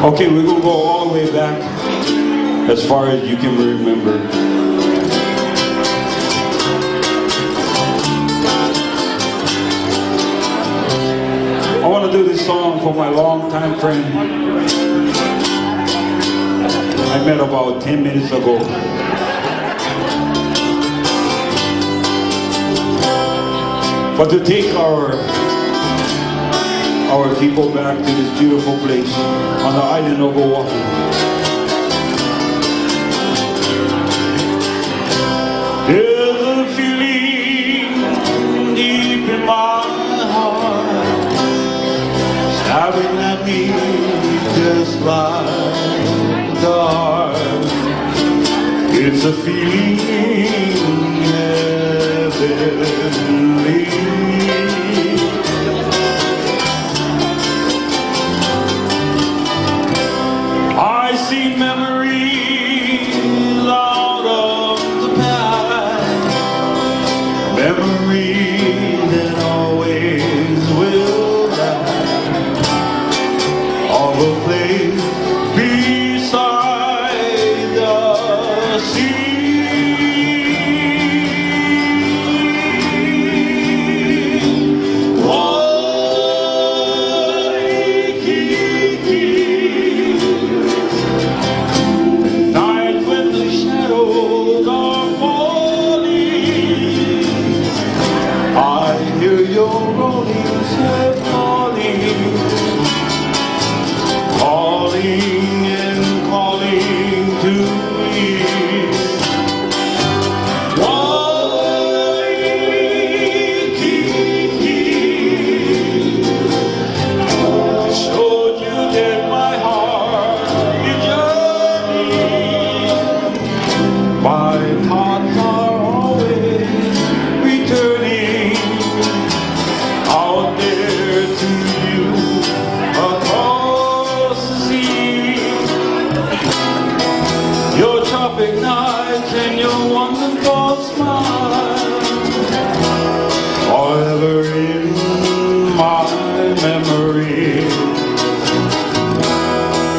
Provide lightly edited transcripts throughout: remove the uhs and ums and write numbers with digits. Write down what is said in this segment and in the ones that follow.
Okay, we're gonna go all the way back as far as you can remember. I want to do this song for my longtime friend I met about 10 minutes ago. But to take our people back to this beautiful place on the island of Oahu. There's a feeling deep in my heart, stabbing at me just like the heart. It's a feeling heavenly. I see memories out of the past, memories that always will last, of a place beside the sea. Nights and your wonderful smile are ever in my memory,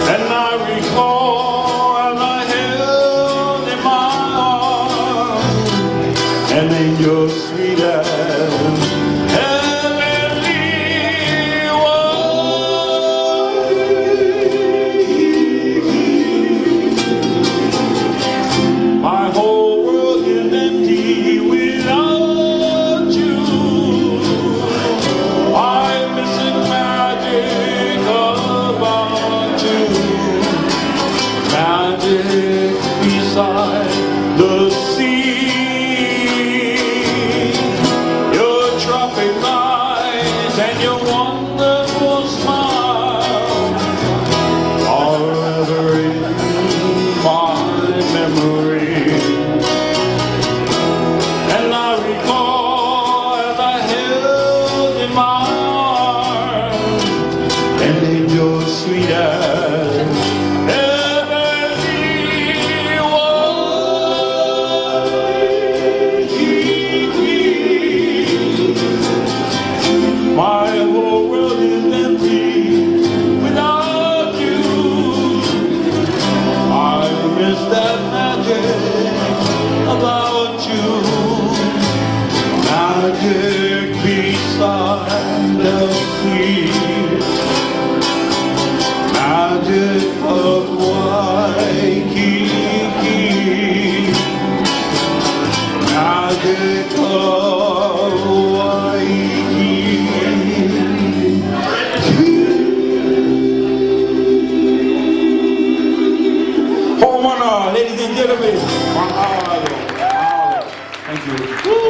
and I recall as I held in my arms an angel sweet as beside the sea. Your tropic nights and your wonderful smile are ever in my memory, and I recall as I held in my arms an angel sweet as my whole world is empty without you. I miss that magic about you, magic beside the sea, magic of Waikiki, magic of Waikiki. Ladies and gentlemen, mahalo. Thank you. Woo.